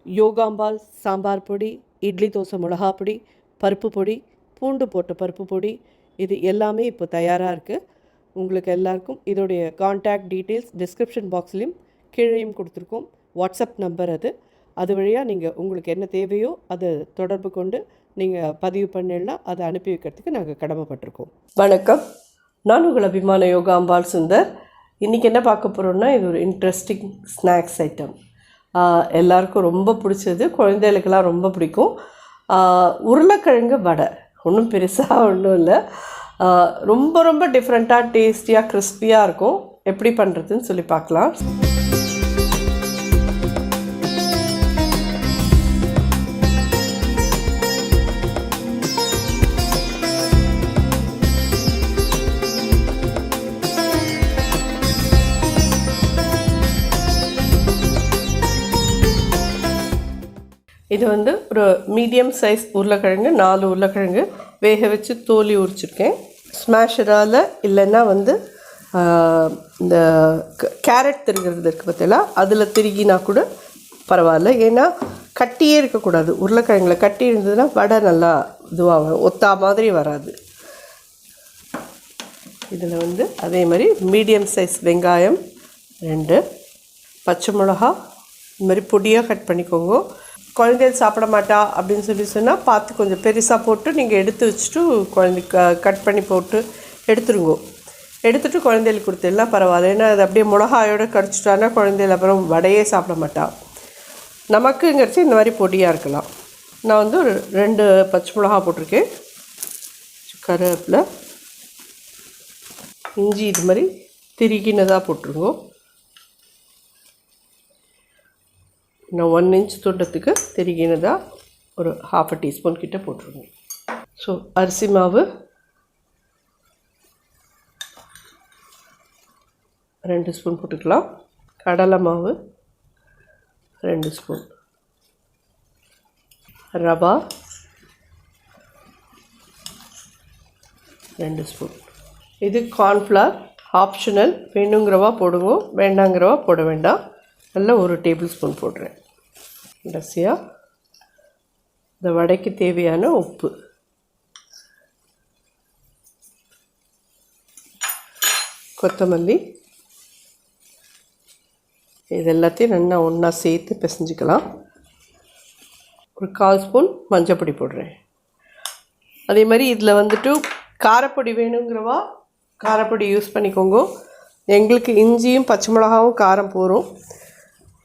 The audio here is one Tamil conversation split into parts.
யோகாம்பால் சாம்பார் பொடி, இட்லி தோசை மிளகா பொடி, பருப்பு பொடி, பூண்டு போட்ட பருப்பு பொடி, இது எல்லாமே இப்போ தயாராக இருக்குது. உங்களுக்கு எல்லாருக்கும் இதோடைய கான்டாக்ட் டீட்டெயில்ஸ் டிஸ்கிரிப்ஷன் பாக்ஸ்லேயும் கீழேயும் கொடுத்துருக்கோம். வாட்ஸ்அப் நம்பர் அது வழியாக நீங்கள் உங்களுக்கு என்ன தேவையோ அதை தொடர்பு கொண்டு நீங்கள் பதிவு பண்ணிடலாம். அதை அனுப்பி வைக்கிறதுக்கு நாங்கள் கடமைப்பட்டிருக்கோம். வணக்கம், நான் உங்கள் அபிமான யோகாம்பால் சுந்தர். இன்றைக்கி என்ன பார்க்க போகிறோன்னா, இது ஒரு இன்ட்ரெஸ்டிங் ஸ்நாக்ஸ் ஐட்டம். எல்லாருக்கும் ரொம்ப பிடிச்சது, குழந்தைகளுக்கெல்லாம் ரொம்ப பிடிக்கும். உருளைக்கிழங்கு வடை. ஒன்றும் பெருசாக ஒன்றும் இல்லை, ரொம்ப ரொம்ப டிஃப்ரெண்ட்டாக டேஸ்டியாக கிறிஸ்பியாக இருக்கும். எப்படி பண்ணுறதுன்னு சொல்லி பார்க்கலாம். இது ஒரு மீடியம் சைஸ் உருளைக்கிழங்கு, 4 உருளைக்கிழங்கு வேக வச்சு தோலி உரிச்சிருக்கேன். ஸ்மாஷரால் இல்லைன்னா இந்த கேரட் திருகிறது இருக்குது பார்த்தீங்களா, அதில் திருகினா கூட பரவாயில்ல. ஏன்னா கட்டியே இருக்கக்கூடாது. உருளைக்கிழங்குல கட்டி இருந்ததுன்னா வடை நல்லா இதுவாக ஒத்தா மாதிரி வராது. இதில் அதே மாதிரி மீடியம் சைஸ் வெங்காயம் 2, பச்சை மிளகா இந்த மாதிரி பொடியாக கட் பண்ணிக்கோங்க. குழந்தைகள் சாப்பிட மாட்டா அப்படின்னு சொன்னால் பார்த்து கொஞ்சம் பெருசாக போட்டு நீங்கள் எடுத்து வச்சுட்டு குழந்தைக்கு கட் பண்ணி போட்டு எடுத்துருங்கோ. எடுத்துகிட்டு குழந்தைகளுக்கு கொடுத்தெல்லாம் பரவாயில்ல. ஏன்னா அது அப்படியே மிளகாயோடு கடிச்சிட்டான்னா குழந்தைகள் அப்புறம் வடையே சாப்பிட மாட்டா. நமக்குங்கிறச்சு இந்த மாதிரி பொடியாக இருக்கலாம். நான் ஒரு 2 பச்சை மிளகா போட்டிருக்கேன். கருவேப்பிலை, இஞ்சி இது மாதிரி திருகினதாக போட்டுருங்கோ. நான் 1 இன்ச் துண்டத்துக்கு திருகினதாக ஒரு 1/2 டீஸ்பூன் கிட்ட போட்டுருங்க. ஸோ அரிசி மாவு 2 ஸ்பூன் போட்டுக்கலாம். கடலை மாவு 2 ஸ்பூன், ரவா 2 ஸ்பூன். இது கார்ன்ஃப்ளவர் ஆப்ஷனல், வேணுங்கிறவா போடுங்க, வேண்டாங்கிறவா போட வேண்டாம். நல்லா 1 டேபிள் ஸ்பூன் போடுறேன். கடைசியாக இந்த வடைக்கு தேவையான உப்பு, கொத்தமல்லி, இது எல்லாத்தையும் நல்லா ஒன்றா சேர்த்து பிசைஞ்சிக்கலாம். ஒரு 1/4 ஸ்பூன் மஞ்சப்பொடி போடுறேன். அதே மாதிரி இதில் காரப்பொடி வேணுங்கிறவா காரப்பொடி யூஸ் பண்ணிக்கோங்க. எங்களுக்கு இஞ்சியும் பச்சை மிளகாவும் காரம் போகும்.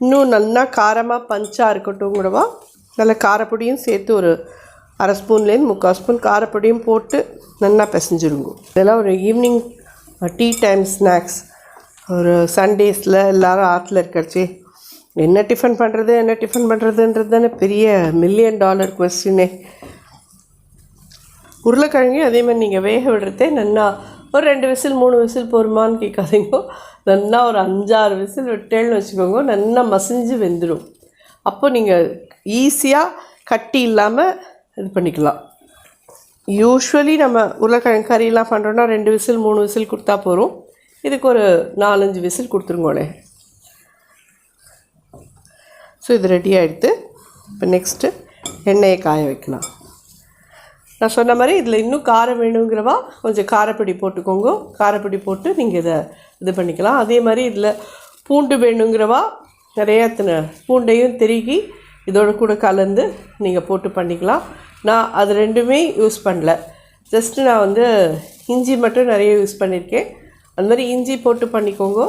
இன்னும் நல்லா காரமாக பஞ்சாக இருக்கட்டும்ங்கிறவா நல்ல காரப்பொடியும் சேர்த்து ஒரு 1/2 ஸ்பூன்லேருந்து 3/4 ஸ்பூன் காரப்பொடியும் போட்டு நல்லா பிசைஞ்சிருங்க. இதெல்லாம் ஒரு ஈவினிங் டீ டைம் ஸ்நாக்ஸ். ஒரு சண்டேஸில் எல்லோரும் ஆற்றுல இருக்கிறச்சே என்ன டிஃபன் பண்ணுறதுன்றது தானே பெரிய $1 மில்லியன் கொஸ்டினே. உருளைக்கிழங்கு அதே மாதிரி நீங்கள் வேக விடுறதே நல்லா ஒரு 2 விசில் 3 விசில் போருமான்னு கேட்காதீங்க. நல்லா ஒரு 5-6 விசில் விட்டேன்னு வச்சுக்கோங்க. நல்லா மசிஞ்சு வெந்துடும். அப்போ நீங்கள் ஈஸியாக கட்டி இல்லாமல் இது பண்ணிக்கலாம். யூஸ்வலி நம்ம உருளைக்கிழங்கு கறியெல்லாம் பண்ணுறோன்னா 2 விசில் 3 விசில் கொடுத்தா போகிறோம். இதுக்கு ஒரு 4-5 விசில் கொடுத்துருங்கோளே. ஸோ இது ரெடி ஆகிடுது. இப்போ நெக்ஸ்ட்டு எண்ணெயை காய வைக்கலாம். நான் சொன்ன மாதிரி இதில் இன்னும் காரம் வேணுங்கிறவா கொஞ்சம் காரப்பொடி போட்டுக்கோங்க. காரப்பொடி போட்டு நீங்கள் இதை இது பண்ணிக்கலாம். அதே மாதிரி இதில் பூண்டு வேணுங்கிறவா நிறையா பூண்டையும் திருகி இதோடு கூட கலந்து நீங்கள் போட்டு பண்ணிக்கலாம். நான் அது 2மே யூஸ் பண்ணல. ஜஸ்ட்டு நான் இஞ்சி மட்டும் நிறைய யூஸ் பண்ணியிருக்கேன். அந்த மாதிரி இஞ்சி போட்டு பண்ணிக்கோங்க.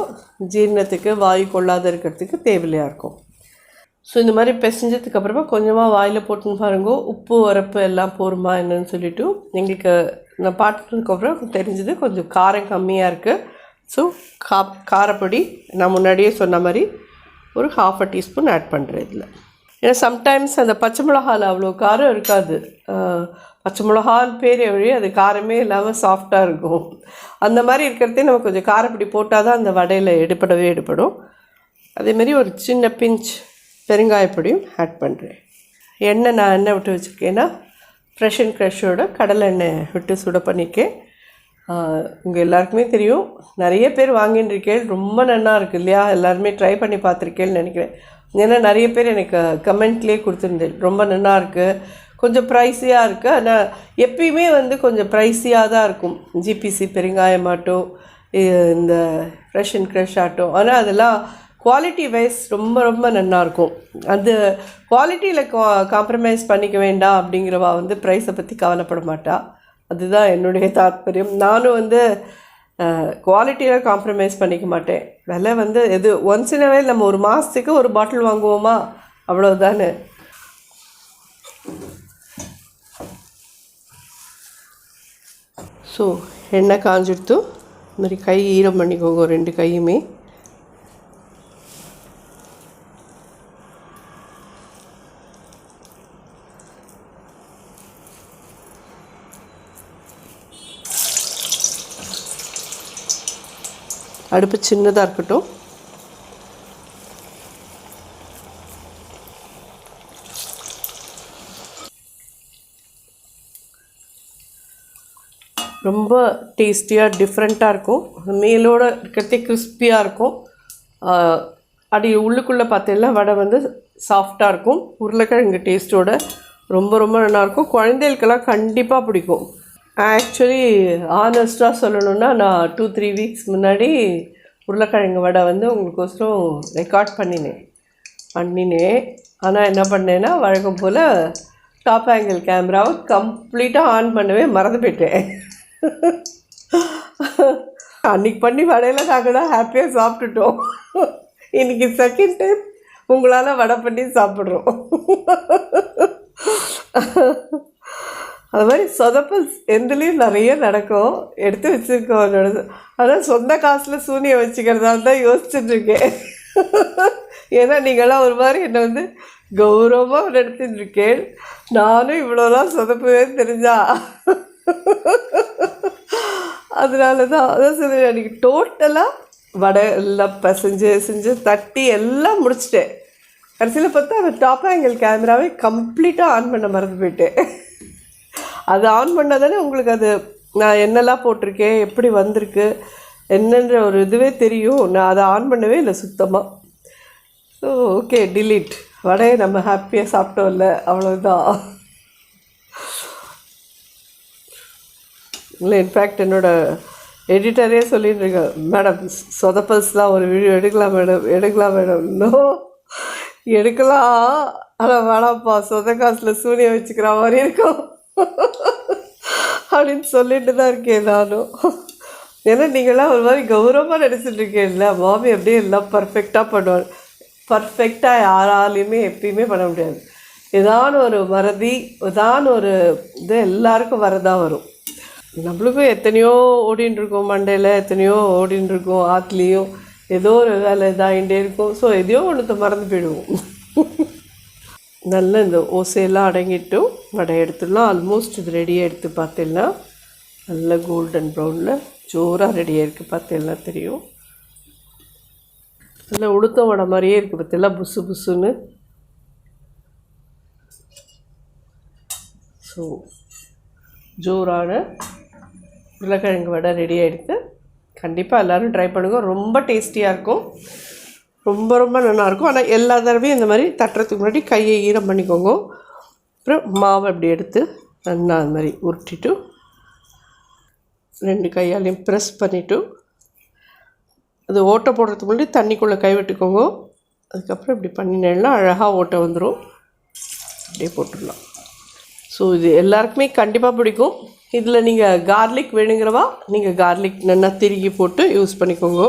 ஜீரணத்துக்கு வாயு கொள்ளாத இருக்கிறதுக்கு தேவையாக இருக்கும். ஸோ இந்த மாதிரி பிசைஞ்சதுக்கப்புறமா கொஞ்சமாக வாயில் போட்டுன்னு பாருங்க, உப்பு உரப்பு எல்லாம் போருமா என்னன்னு சொல்லிவிட்டு. எங்களுக்கு நான் பார்த்துட்டதுக்கப்புறம் தெரிஞ்சது கொஞ்சம் காரம் கம்மியாக இருக்குது. ஸோ காரப்பொடி நான் முன்னாடியே சொன்ன மாதிரி ஒரு 1/2 டீஸ்பூன் ஆட் பண்ணுறேன் இதில். ஏன்னா சம்டைம்ஸ் அந்த பச்சை மிளகாவில் அவ்வளோ காரம் இருக்காது. பச்சை மிளகான்னு பேர் வழி அது காரமே இல்லாமல் சாஃப்டாக இருக்கும். அந்த மாதிரி இருக்கிறதே நம்ம கொஞ்சம் காரப்பொடி போட்டால் தான் அந்த வடையில் எடுப்படும். அதேமாரி ஒரு சின்ன பிஞ்ச் பெருங்காயப்பொடியும் ஆட் பண்ணுறேன். எண்ணெய் நான் எண்ணெய் விட்டு வச்சுருக்கேன்னா ஃப்ரெஷ் அண்ட் க்ரஷோட கடலை எண்ணெய் விட்டு சுட பண்ணியிருக்கேன். உங்கள் எல்லாருக்குமே தெரியும், நிறைய பேர் வாங்கின்னு இருக்கேன். ரொம்ப நல்லா இருக்குது இல்லையா? எல்லாருமே ட்ரை பண்ணி பார்த்துருக்கேன்னு நினைக்கிறேன். ஏன்னா நிறைய பேர் எனக்கு கமெண்ட்லேயே கொடுத்துருந்தேன், ரொம்ப நல்லா இருக்குது, கொஞ்சம் ப்ரைஸியாக இருக்குது. ஆனால் எப்பயுமே வந்து கொஞ்சம் ப்ரைஸியாக தான் இருக்கும். ஜிபிசி பெருங்காயமாட்டம், இந்த ஃப்ரெஷ் அண்ட் க்ரஷ் ஆட்டம். ஆனால் அதெல்லாம் குவாலிட்டி வைஸ் ரொம்ப ரொம்ப நல்லாயிருக்கும். அந்த குவாலிட்டியில் காம்ப்ரமைஸ் பண்ணிக்க வேண்டாம் அப்படிங்கிறவா வந்து ப்ரைஸை பற்றி கவலைப்பட மாட்டா. அதுதான் என்னுடைய தாத்பரியம். நானும் வந்து குவாலிட்டியில் காம்ப்ரமைஸ் பண்ணிக்க மாட்டேன். விலை வந்து எது ஒன்ஸ் இன் அ வைல் நம்ம ஒரு மாதத்துக்கு ஒரு பாட்டில் வாங்குவோமா, அவ்வளோதானே. ஸோ எண்ணெய் காஞ்சிடுத்து. இந்த மாதிரி கை ஈரம் பண்ணிக்கோங்க 2 கையுமே. அடுப்பு சின்னதாக இருக்கட்டும். ரொம்ப டேஸ்டியாக டிஃப்ரெண்ட்டாக இருக்கும். மேலோடு இருக்கிறதே கிறிஸ்பியாக இருக்கும். அப்படி உள்ளுக்குள்ளே பார்த்தீங்கன்னா வடை வந்து சாஃப்டாக இருக்கும். உருளைக்கிழங்கு டேஸ்ட்டோட ரொம்ப ரொம்ப நல்லாயிருக்கும். குழந்தைகளுக்கெல்லாம் கண்டிப்பாக பிடிக்கும். ஆக்சுவலி ஆனஸ்ட்டாக சொல்லணுன்னா, நான் 2-3 வீக்ஸ் முன்னாடி உருளைக்கிழங்கு வடை வந்து உங்களுக்கோசரம் ரெக்கார்ட் பண்ணினேன். ஆனால் என்ன பண்ணேன்னா, வழக்கம் போல் டாப் ஆங்கிள் கேமராவை கம்ப்ளீட்டாக ஆன் பண்ணவே மறந்து போயிட்டேன். அன்றைக்கி பண்ணி வடையில் நாங்கள் தான் ஹாப்பியாக சாப்பிட்டுட்டோம். இன்றைக்கி செகண்ட் டைம் உங்களால் வடை பண்ணி சாப்பிட்றோம். அது மாதிரி சொதப்பல்ஸ் எந்தலேயும் நிறைய நடக்கும். எடுத்து வச்சுருக்கோம். அதான் சொந்த காசில் சூனியை வச்சுக்கிறதா தான் யோசிச்சுட்ருக்கேன். ஏன்னா நீங்களாம் ஒரு மாதிரி என்னை வந்து கௌரவமாக நடத்திட்டுருக்கேன். நானும் இவ்வளோலாம் சொதப்புவேன்னு தெரிஞ்சா அதனால தான் அதான் சொல்லுவேன். அன்றைக்கி டோட்டலாக வடை எல்லாம் செஞ்சு தட்டி எல்லாம் முடிச்சிட்டேன். கடைசியில் பார்த்தா அந்த டாப் ஆங்கிள் கேமராவை கம்ப்ளீட்டாக ஆன் பண்ண மறந்து போயிட்டேன். அது ஆன் பண்ணால் தானே உங்களுக்கு அது நான் என்னெல்லாம் போட்டிருக்கேன், எப்படி வந்திருக்கு என்னன்ற ஒரு இதுவே தெரியும். நான் அதை ஆன் பண்ணவே இல்லை சுத்தமாக. So okay, delete. வடையை நம்ம ஹாப்பியாக சாப்பிட்டோம் இல்லை, அவ்வளோதான். இல்லை, இன்ஃபேக்ட் என்னோடய எடிட்டரே சொல்லிட்டு இருக்கேன், மேடம் சொதப்பல்ஸ்லாம் ஒரு வீடியோ எடுக்கலாம் மேடம். இன்னும் எடுக்கலாம், ஆனால் வேணாம்ப்பா, சொந்த காசில் சூனியை வச்சுக்கிற மாதிரி இருக்கும் அப்படின்னு சொல்லிட்டு தான் இருக்கேன் நானும். ஏன்னா நீங்களாம் ஒரு மாதிரி கௌரவமாக நினச்சிட்ருக்கேன்ல, மாமி அப்படியே எல்லாம் பர்ஃபெக்டாக பண்ணுவாங்க. பர்ஃபெக்டாக யாராலையுமே எப்பயுமே பண்ண முடியாது. ஏதான ஒரு மறதி, ஏதான ஒரு இது எல்லாருக்கும் வரதான் வரும். நம்மளுக்கும் எத்தனையோ ஓடின்னு இருக்கோம், மண்டையில் எத்தனையோ ஓடின்னு இருக்கோம், ஆற்றுலேயும் ஏதோ ஒரு வேலை இதாகிட்டே இருக்கும். ஸோ எதையோ ஒன்று மறந்து போயிடுவோம். நல்ல இந்த ஓசையெல்லாம் அடங்கிட்டும் வடை எடுத்துடலாம். ஆல்மோஸ்ட் இது ரெடியாக எடுத்து பார்த்தீங்கன்னா நல்ல கோல்டன் ப்ரௌனில் ஜோராக ரெடியாக இருக்குது. பார்த்தீங்கன்னா தெரியும், நல்ல உளுத்த வடை மாதிரியே இருக்குது. பார்த்தீங்களா, புசு புசுன்னு. ஸோ ஜோரான உருளைக்கிழங்கு வடை ரெடியாக எடுத்து கண்டிப்பாக எல்லோரும் ட்ரை பண்ணுங்க. ரொம்ப டேஸ்டியாக இருக்கும், ரொம்ப ரொம்ப நல்லாயிருக்கும். ஆனால் எல்லா தடவையும் இந்த மாதிரி தட்டுறதுக்கு முன்னாடி கையை ஈரம் பண்ணிக்கோங்க. அப்புறம் மாவை அப்படி எடுத்து நல்லா அது மாதிரி உருட்டிட்டு 2 கையாலையும் ப்ரெஸ் பண்ணிவிட்டு அது ஓட்டை போடுறதுக்கு முன்னாடி தண்ணிக்குள்ளே கை விட்டுக்கோங்க. அதுக்கப்புறம் இப்படி பண்ணினேன்னா அழகாக ஓட்டை வந்துடும். அப்படியே போட்டுடலாம். ஸோ இது எல்லாருக்குமே கண்டிப்பாக பிடிக்கும். இதில் நீங்கள் கார்லிக் வேணுங்கிறவா நீங்கள் கார்லிக் நல்லா திருகி போட்டு யூஸ் பண்ணிக்கோங்க.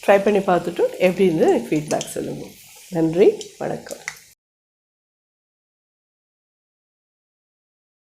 ட்ரை பண்ணி பார்த்துட்டு எப்படி இருந்து எனக்கு ஃபீட்பேக் சொல்லுங்கள். நன்றி, வணக்கம்.